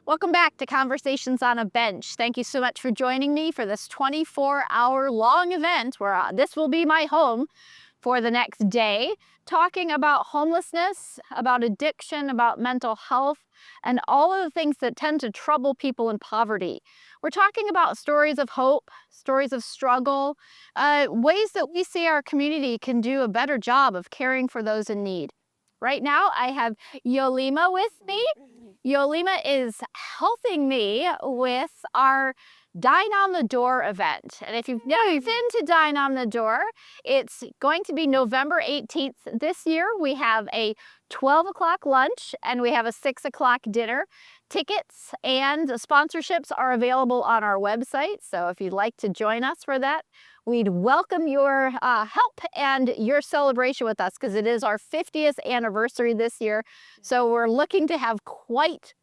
Welcome back to Conversations on a Bench. Thank you so much for joining me for this 24-hour-long event where this will be my home for the next day, talking about homelessness, about addiction, about mental health, and all of the things that tend to trouble people in poverty. We're talking about stories of hope, stories of struggle, ways that we see our community can do a better job of caring for those in need. Right now, I have Yolima with me. Yolima is helping me with our Dine on the Door event. And if you've never been to Dine on the Door, it's going to be November 18th this year. We have a 12 o'clock lunch and we have a 6 o'clock dinner. Tickets and sponsorships are available on our website. So if you'd like to join us for that, we'd welcome your help and your celebration with us because it is our 50th anniversary this year. So we're looking to have quite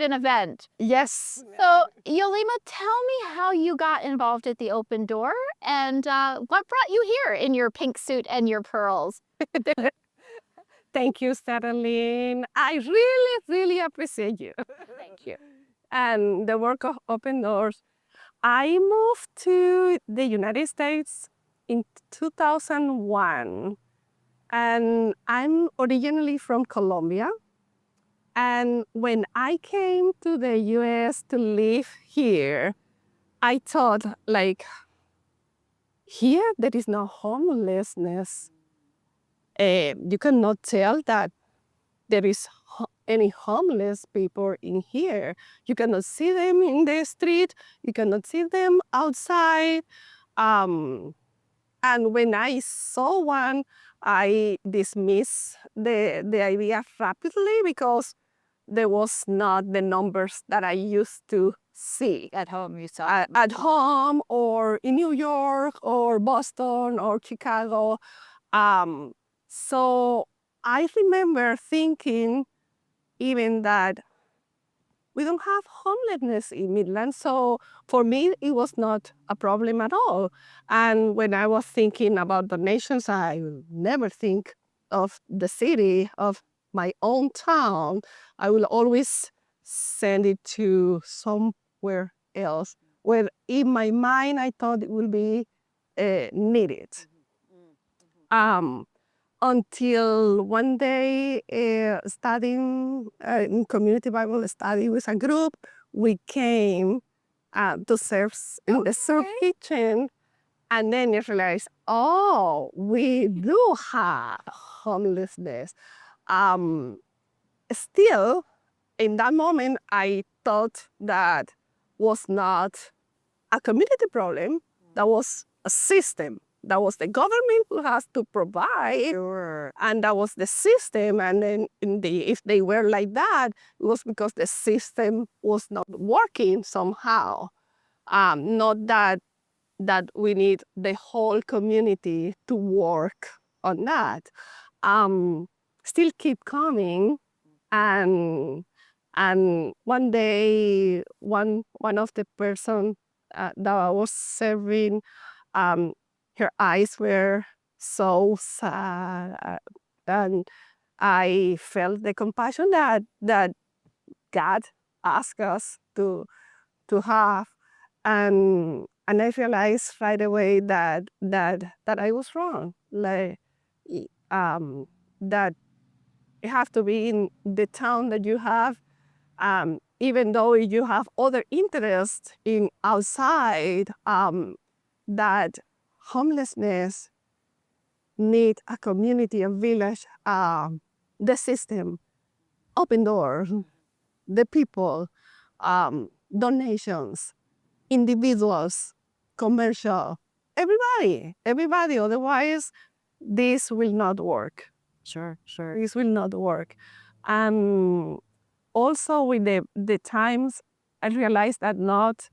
an event. Yes. So Yolima, tell me how you got involved at the Open Door and what brought you here in your pink suit and your pearls. Thank you, Saralyn. I really appreciate you. Thank you. And the work of Open Doors. I moved to the United States in 2001. And I'm originally from Colombia. And when I came to the US to live here, I thought, like, here there is no homelessness. You cannot tell that there is any homeless people in here. You cannot see them in the street. You cannot see them outside. And when I saw one, I dismissed the idea rapidly because there was not the numbers that I used to see. At home, you saw. At home or in New York or Boston or Chicago. So I remember thinking even that we don't have homelessness in Midland. So for me, it was not a problem at all. And when I was thinking about donations, I would never think of the city, of my own town. I will always send it to somewhere else, where in my mind I thought it would be needed. Until one day, studying in community Bible study with a group, we came to serve in the surf kitchen. And then I realized, oh, we do have homelessness. Still, in that moment, I thought that was not a community problem, that was a system. That was the government who has to provide. Sure. And that was the system. And then if they were like that, it was because the system was not working somehow. Not that we need the whole community to work on that. Still keep coming. And one day, one of the person that I was serving, her eyes were so sad, and I felt the compassion that God asked us to have, and I realized right away that I was wrong, like that you have to be in the town that you have, even though you have other interests in outside, that homelessness need a community, a village, the system, Open Door, the people, donations, individuals, commercial, everybody. Otherwise, this will not work. Sure. This will not work. Also, with the times, I realized that not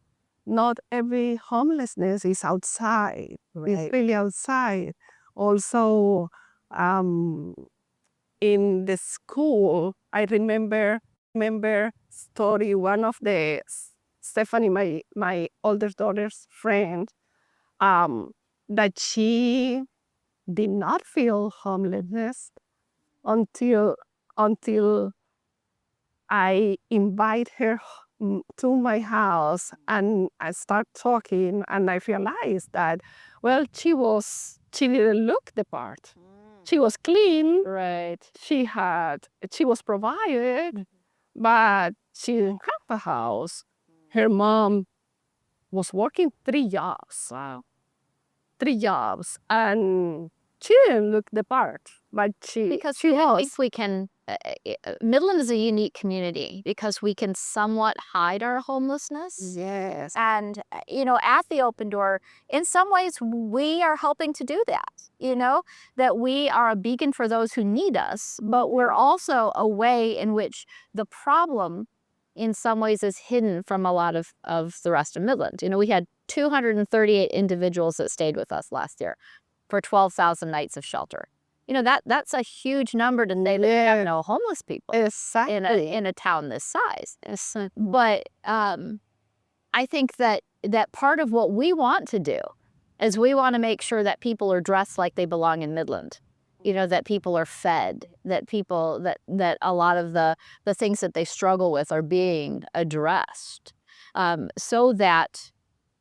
every homelessness is outside. Right. It's really outside. Also, in the school, I remember story. One of the Stephanie, my older daughter's friend, that she did not feel homelessness until I invite her to my house, and I start talking, and I realized that, well, she didn't look the part. She was clean. Right. She was provided, but she didn't have a house. Her mom was working 3 jobs. Wow. 3 jobs, and she didn't look the part, but Because she I was. think we can, Midland is a unique community because we can somewhat hide our homelessness. Yes. And, at the Open Door, in some ways, we are helping to do that, that we are a beacon for those who need us, but we're also a way in which the problem, in some ways, is hidden from a lot of the rest of Midland. We had 238 individuals that stayed with us last year for 12,000 nights of shelter. That's a huge number to say that we have no homeless people Exactly. in a town this size. But I think that part of what we want to do is we want to make sure that people are dressed like they belong in Midland. That people are fed, that people that a lot of the things that they struggle with are being addressed, so that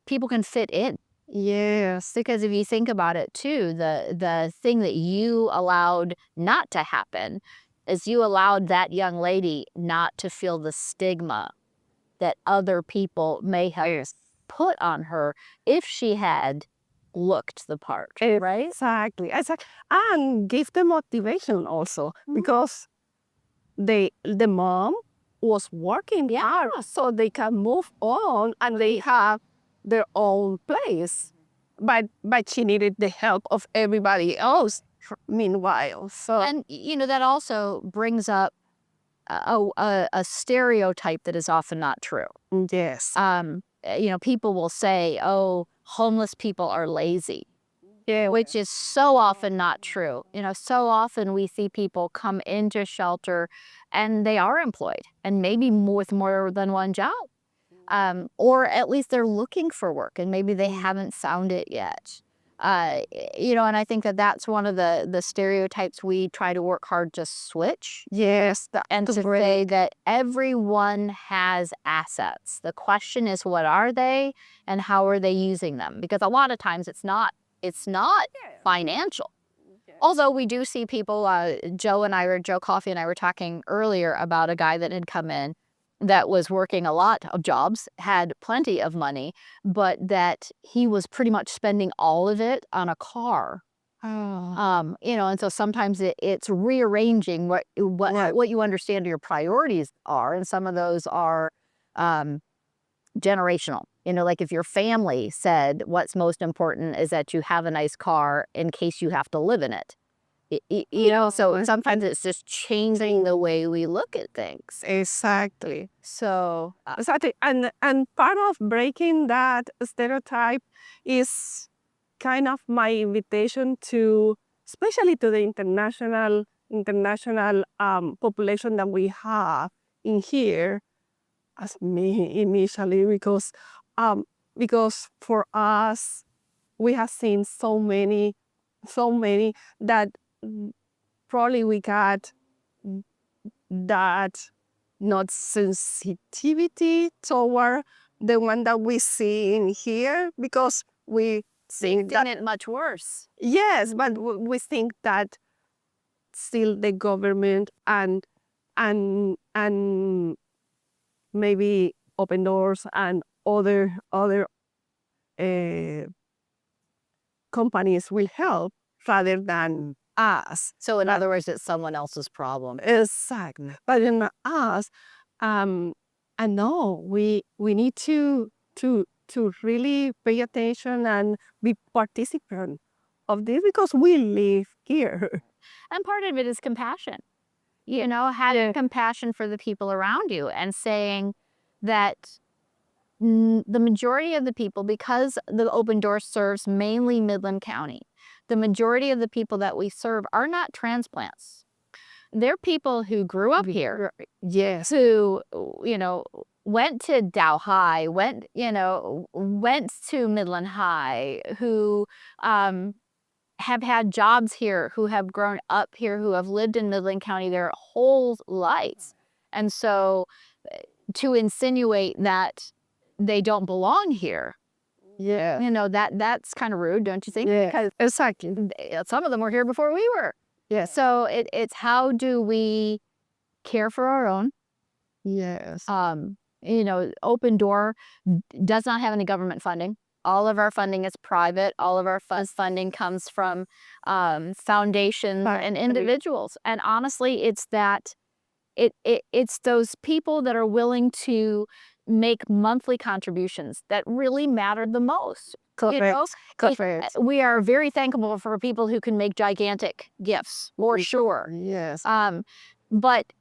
people can fit in. Yes. Because if you think about it too, the thing that you allowed not to happen is you allowed that young lady not to feel the stigma that other people may have put on her if she had looked the part, right? Exactly. And give them motivation also, because the mom was working hard so they can move on and they have their own place. But she needed the help of everybody else meanwhile. So And that also brings up a stereotype that is often not true. yes. People will say, "Oh, homeless people are lazy," Yeah. which is so often not true. So often we see people come into shelter and they are employed, and maybe with more than one job. Or at least they're looking for work and maybe they haven't found it yet. And I think that that's one of the stereotypes we try to work hard to switch, Yes. and to say that everyone has assets. The question is, what are they and how are they using them? Because a lot of times it's not financial. Although we do see people, Joe Coffey and I were talking earlier about a guy that had come in that was working a lot of jobs, had plenty of money, but that he was pretty much spending all of it on a car. And so sometimes it's rearranging what you understand your priorities are, and some of those are generational. Like if your family said what's most important is that you have a nice car in case you have to live in it. So sometimes it's just changing the way we look at things. Exactly. So Exactly. And part of breaking that stereotype is kind of my invitation to, especially to the international population that we have in here, as me initially, because for us we have seen so many that probably we got that not sensitivity toward the one that we see in here, because we think that, it much worse. yes, but we think that still the government and maybe Open Doors and other uh, companies will help rather than us. So in other words, it's someone else's problem. Exactly. But in us, I know we need to really pay attention and be participant of this, because we live here. And part of it is compassion. Having compassion for the people around you and saying that the majority of the people, because the Open Door serves mainly Midland County, the majority of the people that we serve are not transplants. They're people who grew up here. Yes. Who, went to Dow High, went to Midland High, who have had jobs here, who have grown up here, who have lived in Midland County their whole lives. And so to insinuate that they don't belong here, Yeah. you know, that's kind of rude, don't you think? Yeah. Because Exactly. some of them were here before we were. Yeah. So it's how do we care for our own? Yes. You know, Open Door does not have any government funding. All of our funding is private. All of our funding comes from foundations and individuals. And honestly, it's that it's those people that are willing to make monthly contributions that really matter the most. You know, Correct. we are very thankful for people who can make gigantic gifts, for sure. Yes. But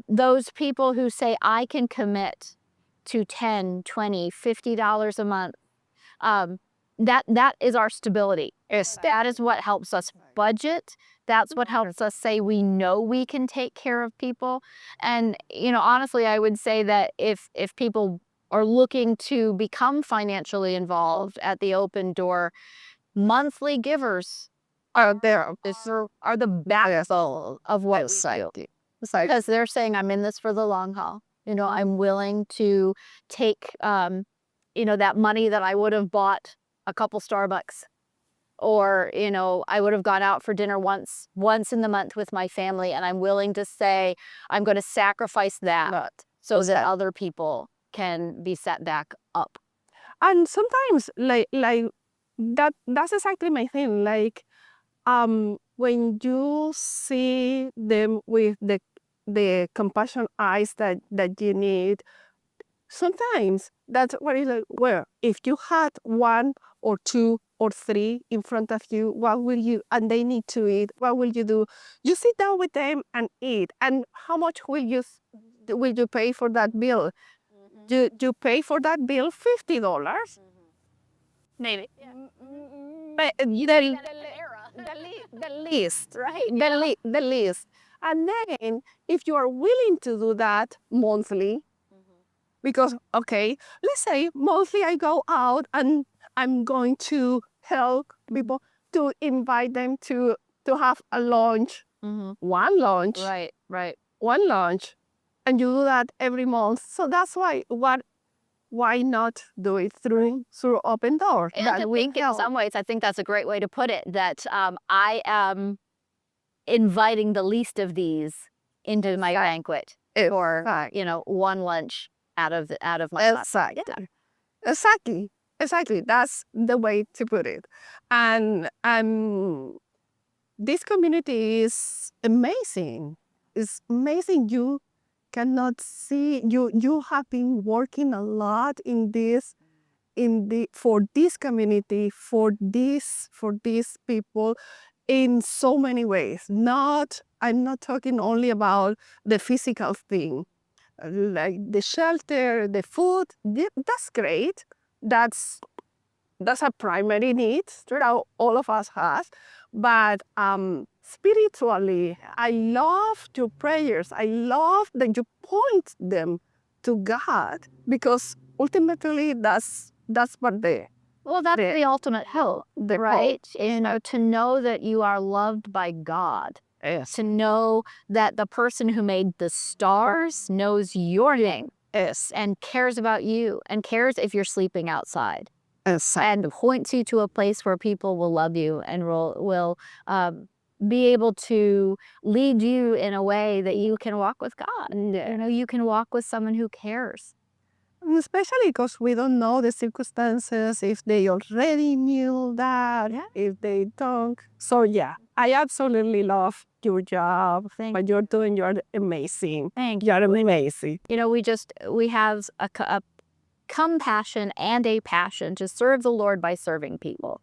those people who say, I can commit to $10, $20, $50 a month, that is our stability. That is what helps us budget. That's what helps us say we know we can take care of people. And, you know, honestly, I would say that if people are looking to become financially involved at the Open Door, monthly givers are the backbone of what we do. Because they're saying, I'm in this for the long haul. You know, I'm willing to take, you know, that money that I would have bought a couple Starbucks, or, you know, I would have gone out for dinner once in the month with my family, and I'm willing to say I'm going to sacrifice that so that other people can be set back up. And sometimes like that's exactly my thing. Like when you see them with the compassion eyes that you need, sometimes that's what is like, well, if you had one or two or three in front of you, what will you, and they need to eat, what will you do? You sit down with them and eat. And how much will you pay for that bill? You pay for that bill $50? Maybe. But the least, Right. the least. And then if you are willing to do that monthly, because, okay, let's say monthly I go out and I'm going to help people, to invite them to have a lunch, one lunch, Right. one lunch, and you do that every month. So that's why not do it through Open Door? And I think in some ways, I think that's a great way to put it, that I am inviting the least of these into my banquet for, you know, one lunch out of my Exactly. Exactly. That's the way to put it. And this community is amazing. It's amazing. You cannot see, you have been working a lot in this, for this community, for these people, in so many ways. I'm not talking only about the physical thing, like the shelter, the food. That's great. That's a primary need that all of us has. But spiritually, I love your prayers. I love that you point them to God, because ultimately that's what Well, that's the ultimate hope, right? hope. You know, to know that you are loved by God. Yes. To know that the person who made the stars knows your name. Yes. And cares about you, and cares if you're sleeping outside, Exactly. and points you to a place where people will love you and will be able to lead you in a way that you can walk with God. You know, you can walk with someone who cares. Especially because we don't know the circumstances, if they already knew that, if they don't. So yeah, I absolutely love your job. What you're doing, you're amazing. Thank you. You're amazing. You know, we have a compassion and a passion to serve the Lord by serving people.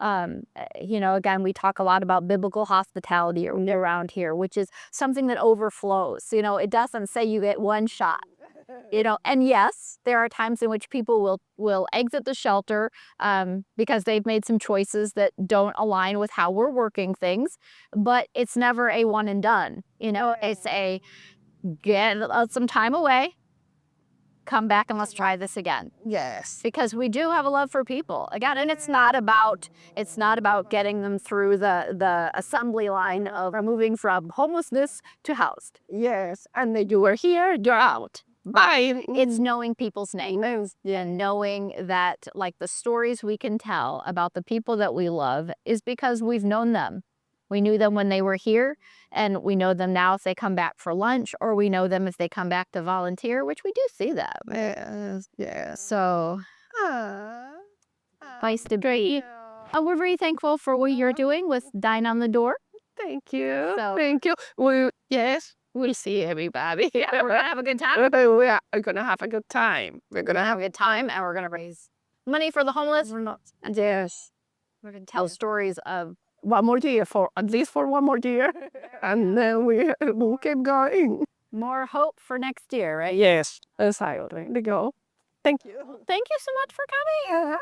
You know, again, we talk a lot about biblical hospitality around here, which is something that overflows. You know, it doesn't say you get one shot. You know, and yes, there are times in which people will exit the shelter because they've made some choices that don't align with how we're working things, but it's never a one and done. You know, it's a get some time away, come back and let's try this again. Yes. Because we do have a love for people again, and it's not about getting them through the assembly line of moving from homelessness to housed. Yes. And then you were here, you're out. Bye. It's knowing people's names and knowing that like the stories we can tell about the people that we love is because we've known them. We knew them when they were here, and we know them now if they come back for lunch, or we know them if they come back to volunteer, which we do see them. Yes. Yes. So Ah. nice to be. We're very thankful for what you're doing with Dine on the Door. Thank you. So- Thank you. Yes, we'll see everybody. We're gonna have a good time. We are going to have a good time. We're going to Have have a good time, and we're gonna raise money for the homeless. And yes. we're gonna tell stories of One more year, at least for one more year. And then we'll keep going. more hope for next year, right? Yes. Exactly. Go. Thank you. Thank you so much for coming.